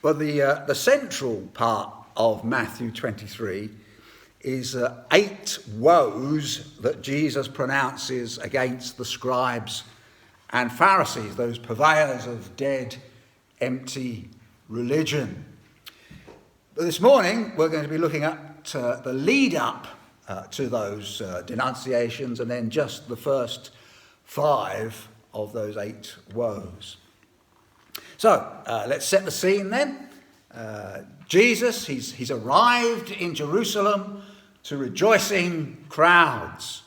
Well, the central part of Matthew 23 is 8 woes that Jesus pronounces against the scribes and Pharisees, those purveyors of dead, empty religion. But this morning we're going to be looking at the lead up to those denunciations, and then just the first 5 of those 8 woes. So let's set the scene then. Jesus, he's arrived in Jerusalem to rejoicing crowds.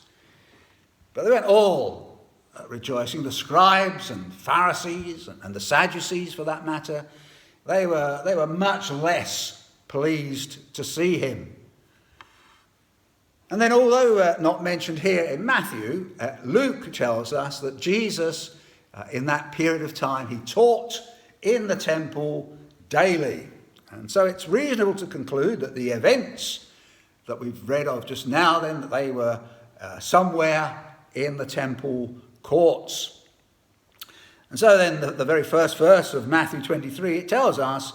But they weren't all rejoicing. The scribes and Pharisees and the Sadducees, for that matter, they were much less pleased to see him. And then, although not mentioned here in Matthew, Luke tells us that Jesus, in that period of time, he taught in the temple daily. And so it's reasonable to conclude that the events that we've read of just now, then, that they were somewhere in the temple courts. And so then the very first verse of Matthew 23, it tells us,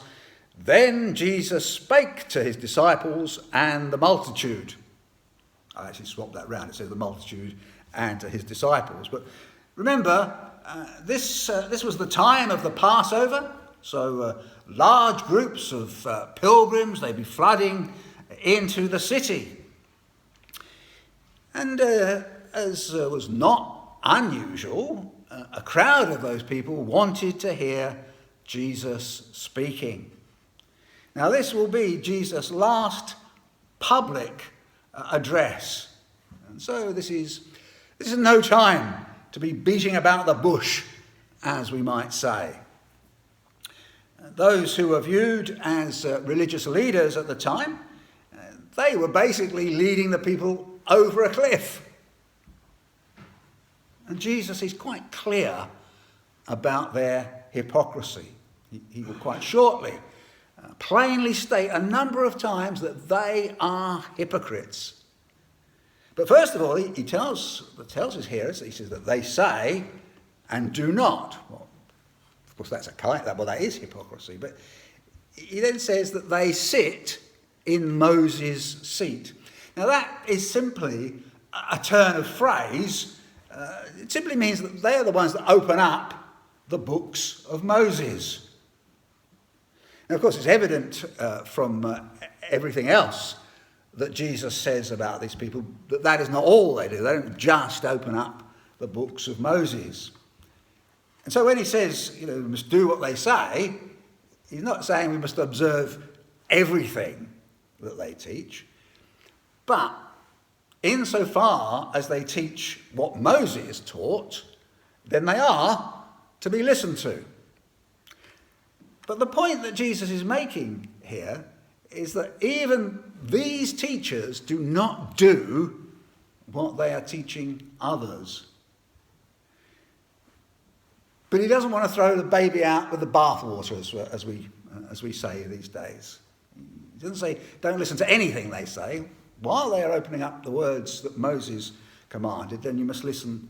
"Then Jesus spake to his disciples and the multitude." I actually swapped that round. It says the multitude and to his disciples. But remember, this was the time of the Passover. So large groups of pilgrims, they'd be flooding into the city. And as was not unusual, a crowd of those people wanted to hear Jesus speaking. Now this will be Jesus' last public address. And so this is no time to be beating about the bush, as we might say. Those who were viewed as religious leaders at the time, they were basically leading the people over a cliff. And Jesus is quite clear about their hypocrisy. He will quite shortly plainly state a number of times that they are hypocrites. But first of all, he tells his hearers, he says that they say and do not. Well, of course, that is hypocrisy. But he then says that they sit in Moses' seat. Now that is simply a turn of phrase. It simply means that they're the ones that open up the books of Moses. Now, of course, it's evident from everything else that Jesus says about these people that is not all they do. They don't just open up the books of Moses. And so when he says, we must do what they say, he's not saying we must observe everything that they teach. But insofar as they teach what Moses taught, then they are to be listened to. But the point that Jesus is making here is that even these teachers do not do what they are teaching others. But he doesn't want to throw the baby out with the bathwater, as we say these days. He doesn't say, don't listen to anything they say. While they are opening up the words that Moses commanded, then you must listen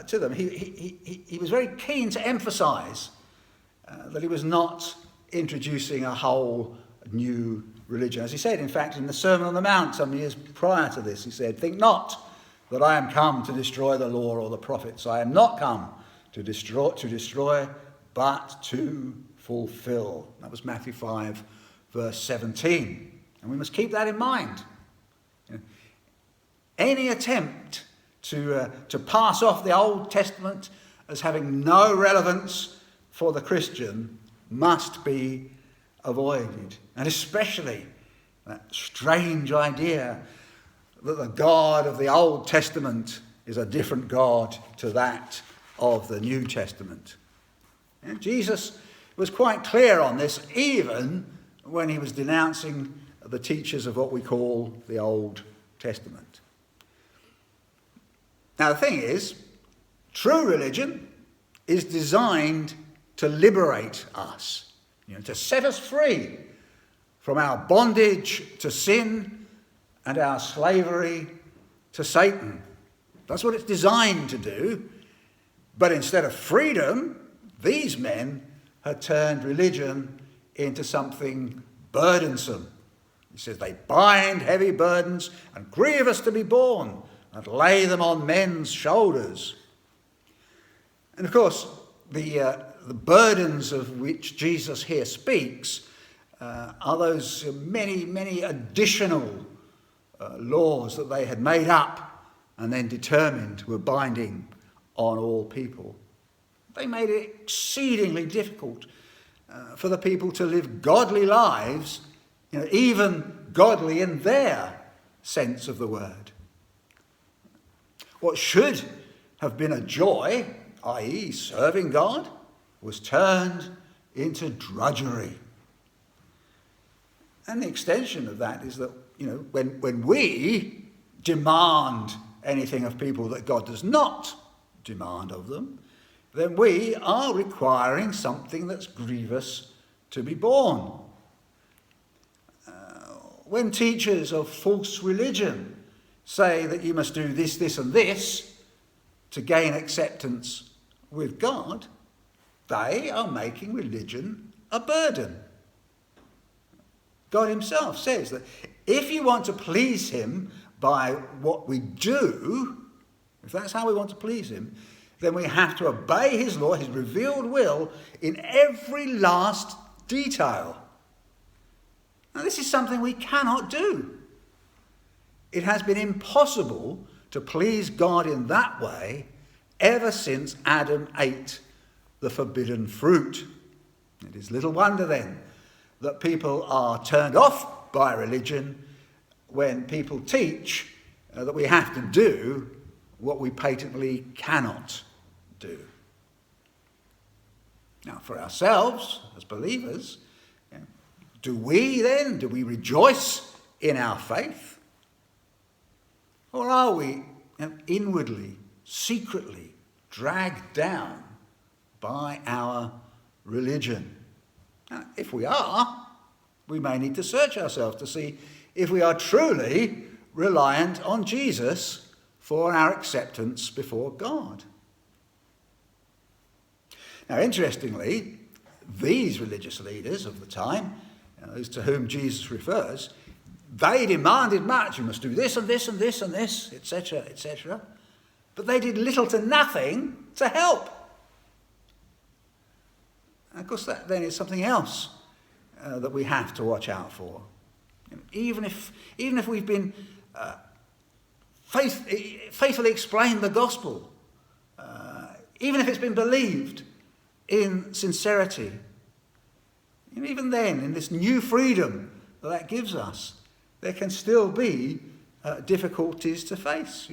to them. He was very keen to emphasize that he was not introducing a whole new religion. As he said, in fact, in the Sermon on the Mount some years prior to this, he said, "Think not that I am come to destroy the law or the prophets. I am not come to destroy, but to fulfill." That was Matthew 5, verse 17. And we must keep that in mind. Any attempt to pass off the Old Testament as having no relevance for the Christian must be avoided. And especially that strange idea that the God of the Old Testament is a different God to that of the New Testament. And Jesus was quite clear on this, even when he was denouncing the teachers of what we call the Old Testament. Now the thing is, true religion is designed to liberate us, to set us free from our bondage to sin and our slavery to Satan. That's what it's designed to do. But instead of freedom, these men had turned religion into something burdensome. He says they bind heavy burdens and grievous to be borne and lay them on men's shoulders. And of course, the burdens of which Jesus here speaks are those many, many additional laws that they had made up and then determined were binding on all people. They made it exceedingly difficult for the people to live godly lives, even godly in their sense of the word. What should have been a joy, i.e. serving God, was turned into drudgery. And the extension of that is that, when we demand anything of people that God does not demand of them, then we are requiring something that's grievous to be borne. When teachers of false religion say that you must do this, this and this to gain acceptance with God, they are making religion a burden. God himself says that if you want to please him by what we do, if that's how we want to please him, then we have to obey his law, his revealed will, in every last detail. Now, this is something we cannot do. It has been impossible to please God in that way ever since Adam ate the forbidden fruit. It is little wonder then that people are turned off by religion when people teach that we have to do what we patently cannot do. Now, for ourselves as believers, do we rejoice in our faith? Or are we inwardly, secretly dragged down by our religion? Now, if we are, we may need to search ourselves to see if we are truly reliant on Jesus for our acceptance before God. Now, interestingly, these religious leaders of the time, those to whom Jesus refers, they demanded much. You must do this and this and this and this, etc., etc. But they did little to nothing to help. And of course, that then is something else that we have to watch out for. Even if we've been faithfully explained the gospel, even if it's been believed in sincerity, even then, in this new freedom that gives us, there can still be difficulties to face.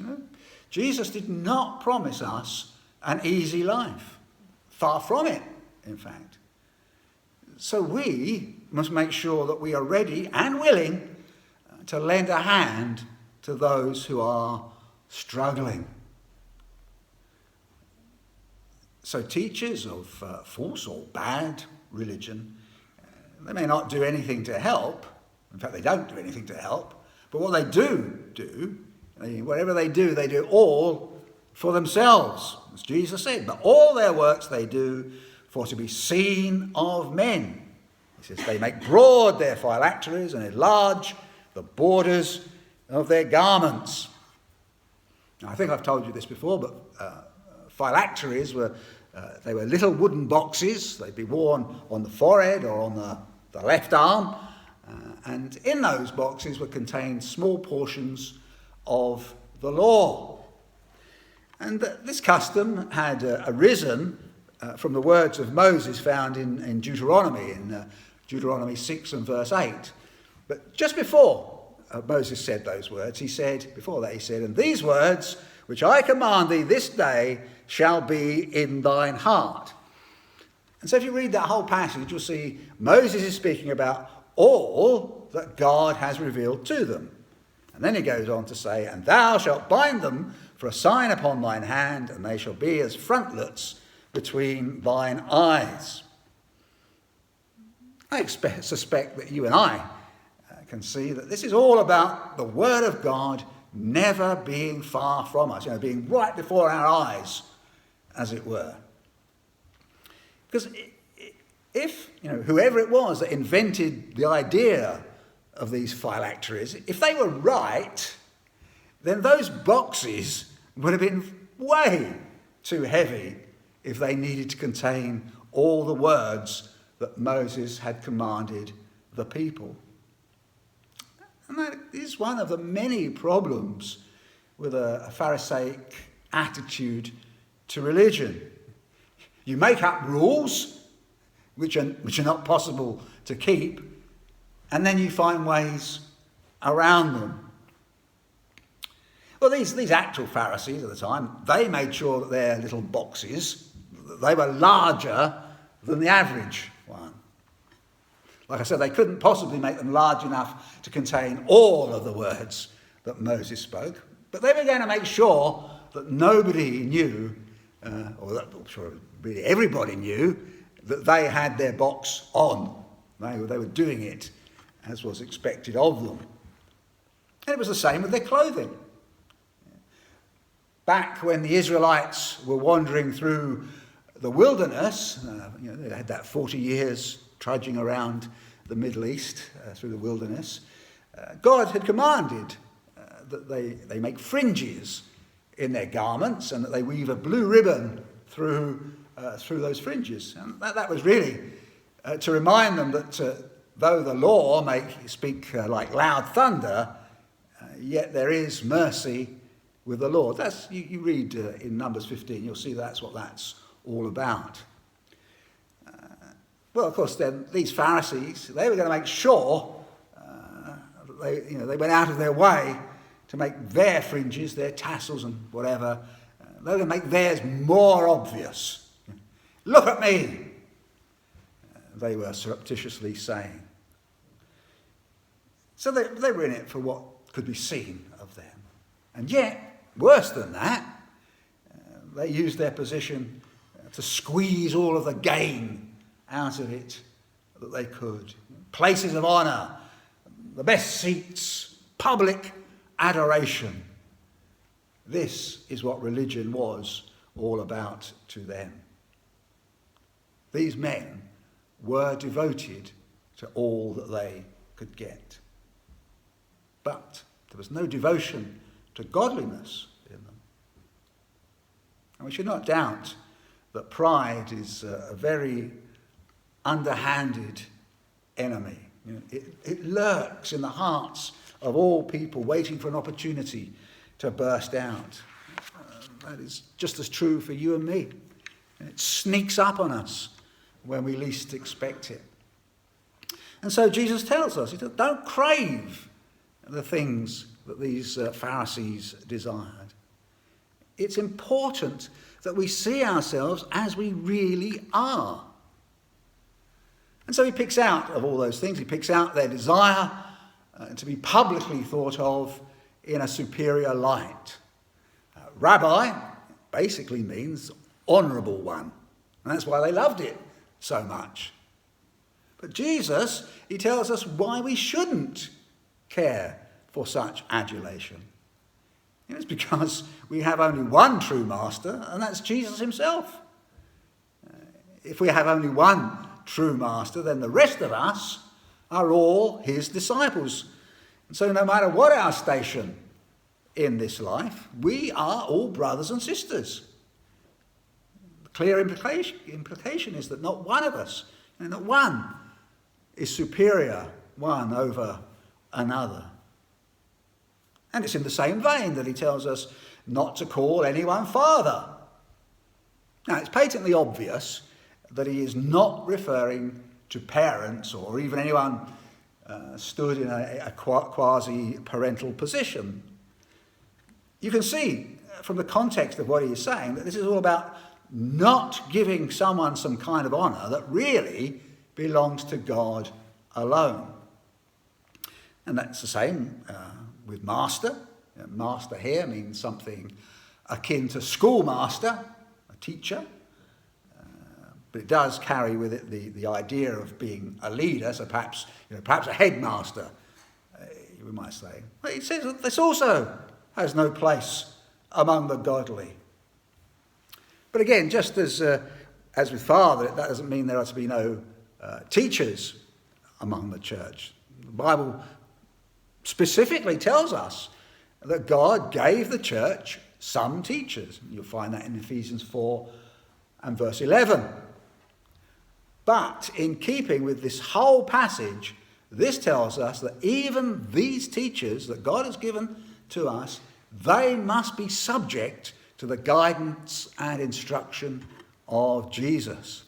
Jesus did not promise us an easy life. Far from it, in fact. So we must make sure that we are ready and willing to lend a hand to those who are struggling. So teachers of false or bad religion, they may not do anything to help. In fact, they don't do anything to help. But what they do, whatever they do all for themselves, as Jesus said. But all their works they do for to be seen of men. He says they make broad their phylacteries and enlarge the borders of their garments. Now, I think I've told you this before, but phylacteries were little wooden boxes. They'd be worn on the forehead or on the left arm. And in those boxes were contained small portions of the law. And this custom had arisen from the words of Moses found in Deuteronomy, in Deuteronomy 6 and verse 8. But just before Moses said those words, he said, and these words which I command thee this day shall be in thine heart. And so if you read that whole passage, you'll see Moses is speaking about all that God has revealed to them. And then he goes on to say, and thou shalt bind them for a sign upon thine hand, and they shall be as frontlets between thine eyes. I suspect that you and I can see that this is all about the word of God never being far from us, being right before our eyes, as it were. Because if, whoever it was that invented the idea of these phylacteries, if they were right, then those boxes would have been way too heavy if they needed to contain all the words that Moses had commanded the people. And that is one of the many problems with a Pharisaic attitude to religion. You make up rules which are not possible to keep, and then you find ways around them. Well, these actual Pharisees at the time, they made sure that their little boxes, they were larger than the average one. Like I said, they couldn't possibly make them large enough to contain all of the words that Moses spoke, but they were going to make sure that nobody knew, or that I'm sure really everybody knew, that they had their box on. They were doing it as was expected of them. And it was the same with their clothing. Back when the Israelites were wandering through the wilderness, they had that 40 years trudging around the Middle East through the wilderness, God had commanded that they make fringes in their garments and that they weave a blue ribbon through those fringes. And that was really to remind them that though the law may speak like loud thunder, yet there is mercy with the Lord. You read in Numbers 15, you'll see that's what that's all about. Well, of course, then these Pharisees, they were going to make sure that they went out of their way to make their fringes, their tassels and whatever, they were going to make theirs more obvious. Look at me, they were surreptitiously saying. So they were in it for what could be seen of them. And yet, worse than that, they used their position to squeeze all of the gain out of it that they could. Places of honour, the best seats, public adoration. This is what religion was all about to them. These men were devoted to all that they could get. But there was no devotion to godliness in them. And we should not doubt that pride is a very underhanded enemy. It lurks in the hearts of all people, waiting for an opportunity to burst out. That is just as true for you and me. It sneaks up on us when we least expect it. And so Jesus tells us, don't crave the things that these Pharisees desired. It's important that we see ourselves as we really are. And so he picks out of all those things, he picks out their desire to be publicly thought of in a superior light. Rabbi basically means honourable one, and that's why they loved it so much. But Jesus, he tells us why we shouldn't care for such adulation. It's because we have only one true master, and that's Jesus himself. If we have only one true master, then the rest of us are all his disciples. And so no matter what our station in this life, we are all brothers and sisters. The clear implication is that not one of us, not one is superior one over another. And it's in the same vein that he tells us not to call anyone father. Now, it's patently obvious that he is not referring to parents or even anyone stood in a quasi-parental position. You can see from the context of what he is saying that this is all about not giving someone some kind of honour that really belongs to God alone. And that's the same with master. Master here means something akin to schoolmaster, a teacher. But it does carry with it the idea of being a leader, so perhaps a headmaster, we might say. But it says that this also has no place among the godly. But again, just as with father, that doesn't mean there are to be no teachers among the church. The Bible specifically tells us that God gave the church some teachers. You'll find that in Ephesians 4 and verse 11. But in keeping with this whole passage, this tells us that even these teachers that God has given to us, they must be subject to the guidance and instruction of Jesus.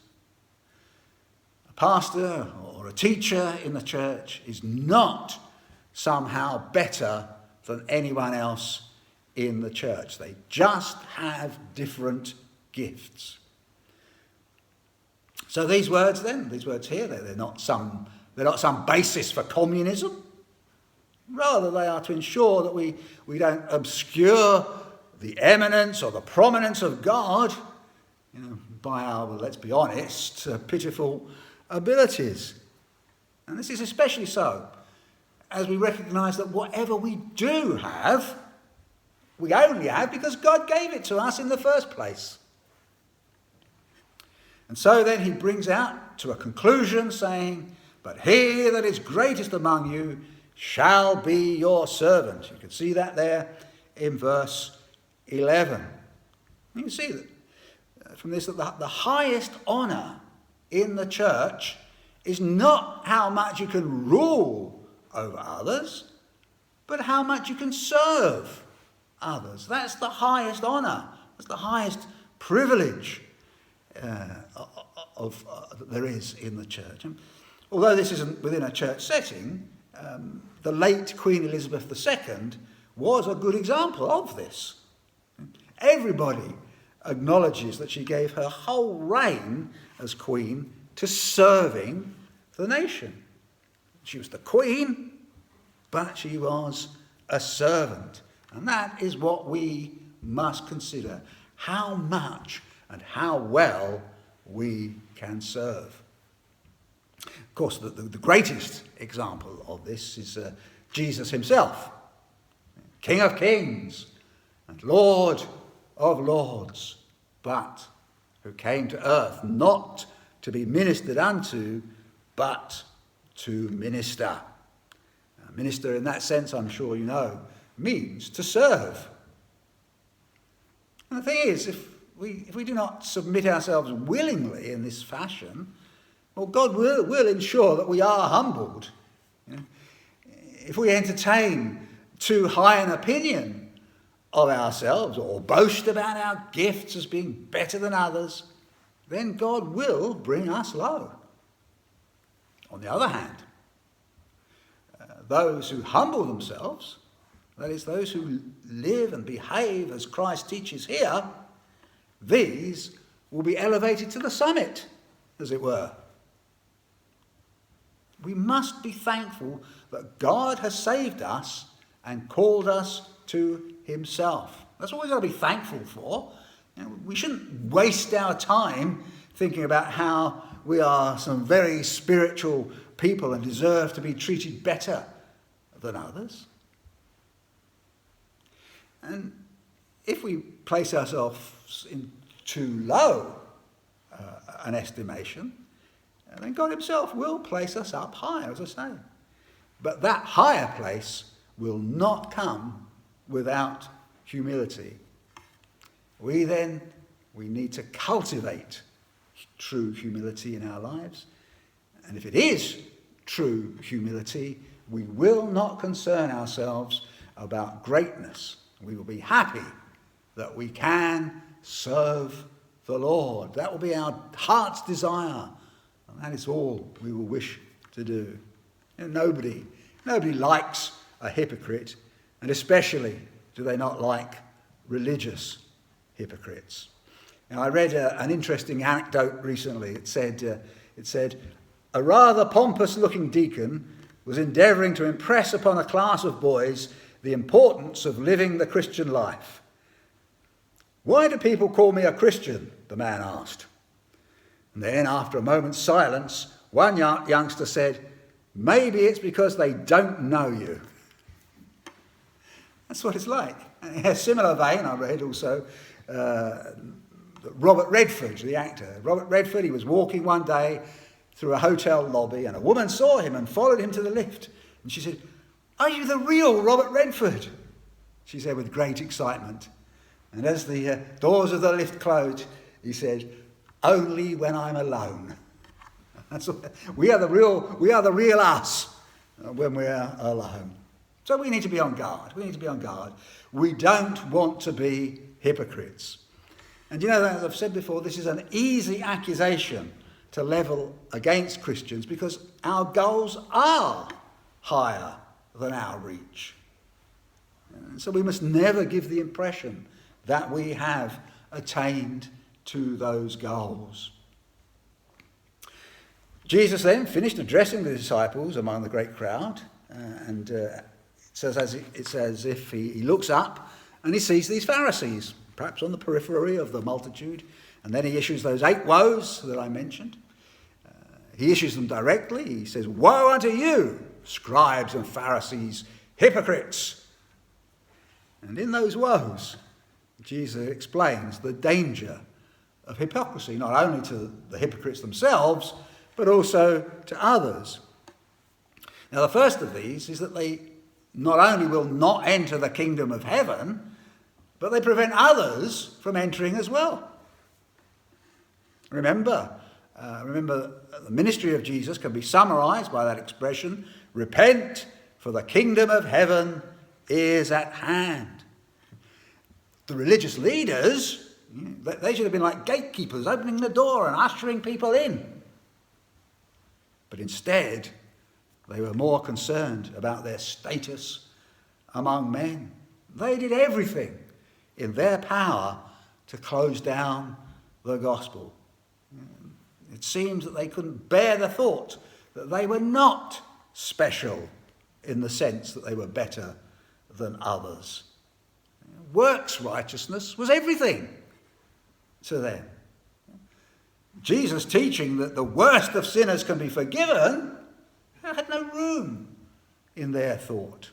A pastor or a teacher in the church is not somehow better than anyone else in the church. They just have different gifts. So these words here, they're not some basis for communism. Rather, they are to ensure that we don't obscure the eminence or the prominence of God, by our, let's be honest, pitiful abilities. And this is especially so as we recognise that whatever we do have, we only have because God gave it to us in the first place. And so then he brings out to a conclusion saying, "But he that is greatest among you shall be your servant." You can see that there in verse 11. You can see that from this that the highest honour in the church is not how much you can rule over others, but how much you can serve others. That's the highest honour. That's the highest privilege that there is in the church. And although this isn't within a church setting, the late Queen Elizabeth II was a good example of this. Everybody acknowledges that she gave her whole reign as queen to serving the nation. She was the queen, but she was a servant. And that is what we must consider, how much and how well we can serve. Of course, the greatest example of this is Jesus himself, King of Kings and Lord of Lords, but who came to earth not to be ministered unto, but to minister. Minister in that sense, I'm sure you know, means to serve. And the thing is, if we do not submit ourselves willingly in this fashion, well, God will ensure that we are humbled. If we entertain too high an opinion of ourselves or boast about our gifts as being better than others, then God will bring us low. On the other hand, those who humble themselves, that is, those who live and behave as Christ teaches here, these will be elevated to the summit, as it were. We must be thankful that God has saved us and called us to himself. That's what we've got to be thankful for. We shouldn't waste our time thinking about how we are some very spiritual people and deserve to be treated better than others. And if we place ourselves in too low an estimation, then God himself will place us up high, as I say. But that higher place will not come without humility. We need to cultivate true humility in our lives. And if it is true humility, we will not concern ourselves about greatness. We will be happy that we can serve the Lord. That will be our heart's desire. And that is all we will wish to do. Nobody likes a hypocrite, and especially do they not like religious hypocrites. Now, I read an interesting anecdote recently. It said, a rather pompous-looking deacon was endeavouring to impress upon a class of boys the importance of living the Christian life. "Why do people call me a Christian?" the man asked. And then, after a moment's silence, one youngster said, "Maybe it's because they don't know you." That's what it's like. In a similar vein, I read also Robert Redford, the actor. Robert Redford, he was walking one day through a hotel lobby, and a woman saw him and followed him to the lift. And she said, "Are you the real Robert Redford?" She said with great excitement. And as the doors of the lift closed, he said, "Only when I'm alone." We are the real us when we're alone. So we need to be on guard. We don't want to be hypocrites. And as I've said before, this is an easy accusation to level against Christians because our goals are higher than our reach. And so we must never give the impression that we have attained to those goals. Jesus then finished addressing the disciples among the great crowd, and it's as if he looks up and he sees these Pharisees, perhaps on the periphery of the multitude, and then he issues those 8 woes that I mentioned. He issues them directly. He says, "Woe unto you, scribes and Pharisees, hypocrites!" And in those woes, Jesus explains the danger of hypocrisy, not only to the hypocrites themselves, but also to others. Now, the first of these is that they not only will not enter the kingdom of heaven, but they prevent others from entering as well. Remember, the ministry of Jesus can be summarized by that expression, "Repent, for the kingdom of heaven is at hand." The religious leaders, they should have been like gatekeepers, opening the door and ushering people in. But instead, they were more concerned about their status among men. They did everything in their power to close down the gospel. It seems that they couldn't bear the thought that they were not special in the sense that they were better than others. Works righteousness was everything to them. Jesus teaching that the worst of sinners can be forgiven had no room in their thought.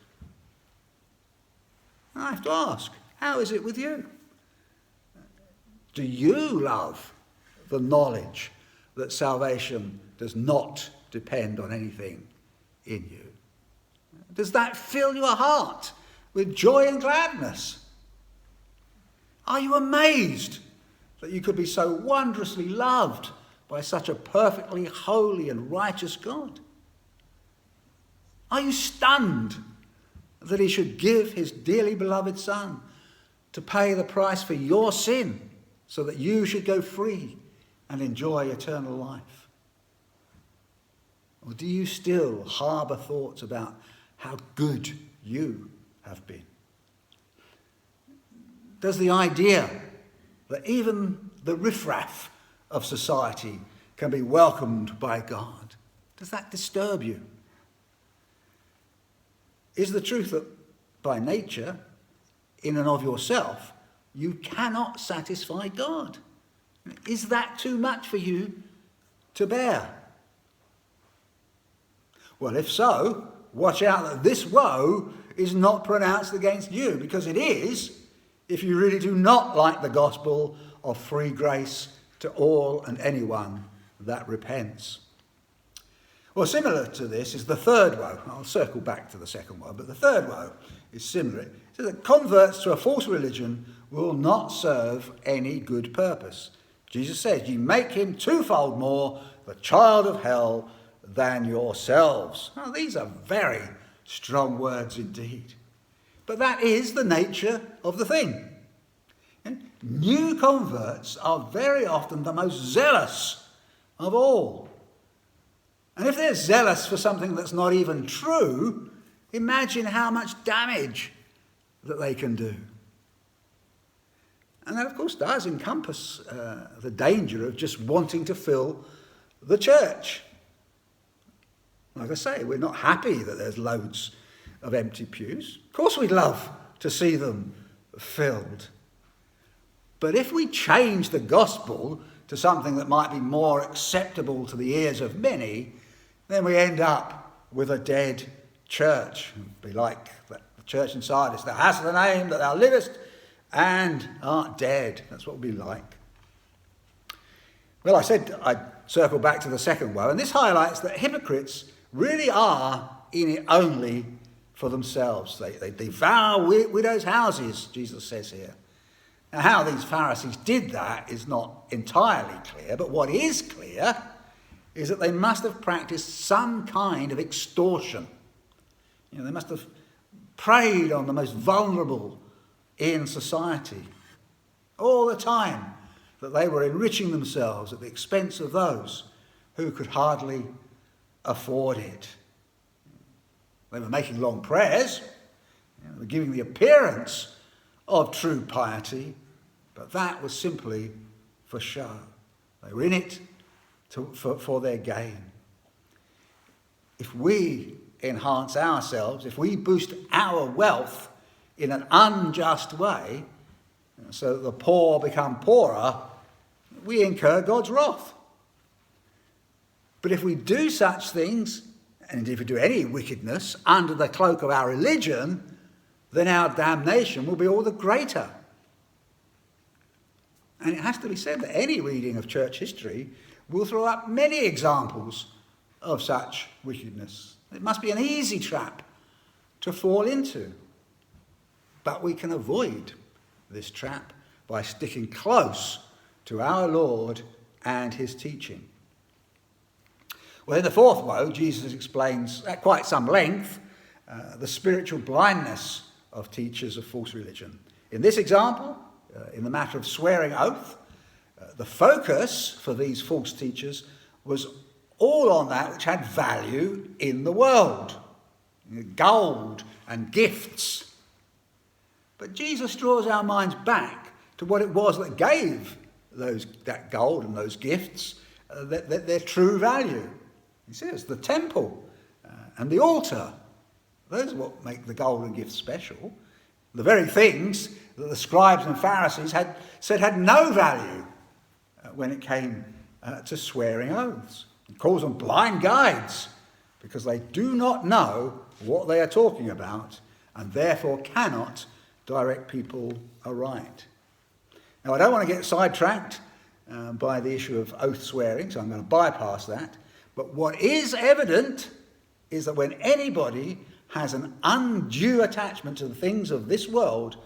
I have to ask, how is it with you? Do you love the knowledge that salvation does not depend on anything in you? Does that fill your heart with joy and gladness? Are you amazed that you could be so wondrously loved by such a perfectly holy and righteous God? Are you stunned that he should give his dearly beloved Son to pay the price for your sin so that you should go free and enjoy eternal life? Or do you still harbour thoughts about how good you have been? Does the idea that even the riffraff of society can be welcomed by God, does that disturb you? Is the truth that by nature, in and of yourself, you cannot satisfy God? Is that too much for you to bear? Well, if so, watch out that this woe is not pronounced against you, because it is if you really do not like the gospel of free grace to all and anyone that repents. Well, similar to this is the third woe. I'll circle back to the second one, but the third woe is similar. It says that converts to a false religion will not serve any good purpose. Jesus says, "You make him twofold more the child of hell than yourselves." Now, these are very strong words indeed. But that is the nature of the thing. And new converts are very often the most zealous of all. And if they're zealous for something that's not even true, imagine how much damage that they can do. And that, of course, does encompass the danger of just wanting to fill the church. Like I say, we're not happy that there's loads of empty pews. Of course we'd love to see them filled. But if we change the gospel to something that might be more acceptable to the ears of many, then we end up with a dead church. It'd be like the church in Sardis, "Thou hast the name that thou livest and art dead." That's what it would be like. Well, I said I'd circle back to the second woe, and this highlights that hypocrites really are in it only for themselves. They devour widows' houses, Jesus says here. Now, how these Pharisees did that is not entirely clear, but what is clear is that they must have practiced some kind of extortion. They must have preyed on the most vulnerable in society all the time, that they were enriching themselves at the expense of those who could hardly afford it. They were making long prayers, they were giving the appearance of true piety, but that was simply for show. They were in it for their gain. If we enhance ourselves, if we boost our wealth in an unjust way, so that the poor become poorer, we incur God's wrath. But if we do such things, and if we do any wickedness under the cloak of our religion, then our damnation will be all the greater. And it has to be said that any reading of church history will throw up many examples of such wickedness. It must be an easy trap to fall into. But we can avoid this trap by sticking close to our Lord and his teaching. Well, in the fourth woe, Jesus explains at quite some length the spiritual blindness of teachers of false religion. In this example, in the matter of swearing oath, the focus for these false teachers was all on that which had value in the world, gold and gifts. But Jesus draws our minds back to what it was that gave that gold and those gifts their true value. He says the temple and the altar, those are what make the gold and gifts special. The very things that the scribes and Pharisees had said had no value when it came to swearing oaths. He calls them blind guides because they do not know what they are talking about and therefore cannot direct people aright. Now, I don't want to get sidetracked by the issue of oath swearing, so I'm going to bypass that. But what is evident is that when anybody has an undue attachment to the things of this world,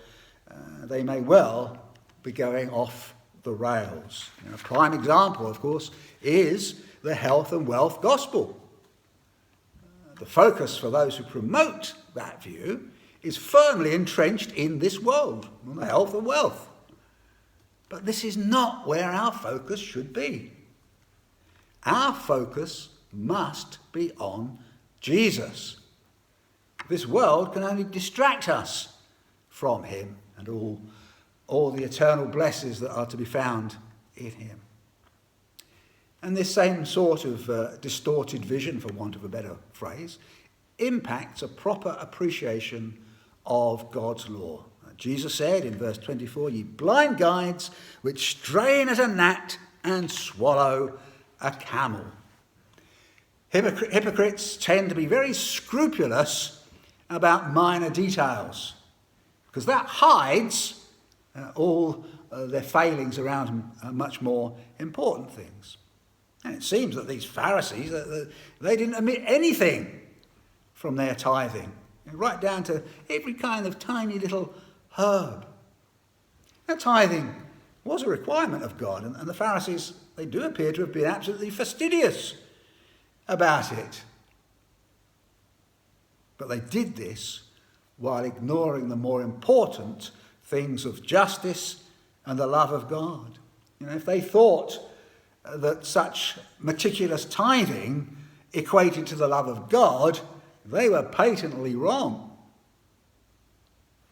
they may well be going off the rails. A prime example, of course, is the health and wealth gospel. The focus for those who promote that view is firmly entrenched in this world, on the health and wealth. But this is not where our focus should be. Our focus must be on Jesus. This world can only distract us from him and all the eternal blessings that are to be found in him. And this same sort of distorted vision, for want of a better phrase, impacts a proper appreciation of God's law. Jesus said in verse 24, "Ye blind guides, which strain at a gnat and swallow a camel." Hypocrites tend to be very scrupulous about minor details because that hides all their failings around much more important things. And it seems that these Pharisees, they didn't omit anything from their tithing, right down to every kind of tiny little herb. Now, tithing was a requirement of God, and the Pharisees, they do appear to have been absolutely fastidious about it. But they did this while ignoring the more important things of justice and the love of God. If they thought that such meticulous tithing equated to the love of God, they were patently wrong.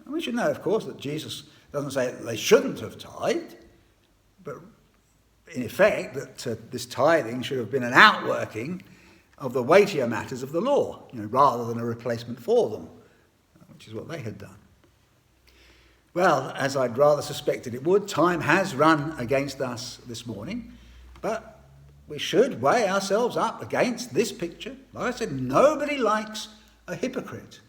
And we should know, of course, that Jesus doesn't say that they shouldn't have tithed, but in effect that this tithing should have been an outworking of the weightier matters of the law, rather than a replacement for them, which is what they had done. Well, as I'd rather suspected it would, time has run against us this morning, but we should weigh ourselves up against this picture. Like I said, nobody likes a hypocrite.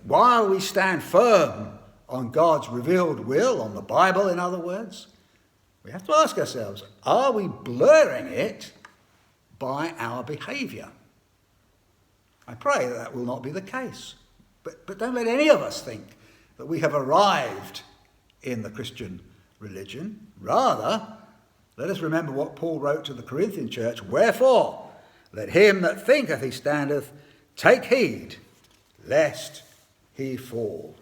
While we stand firm on God's revealed will, on the Bible in other words, We have to ask ourselves, are we blurring it by our behaviour? I pray that that will not be the case. But don't let any of us think that we have arrived in the Christian religion. Rather, let us remember what Paul wrote to the Corinthian church. Wherefore, let him that thinketh he standeth take heed, lest he fall.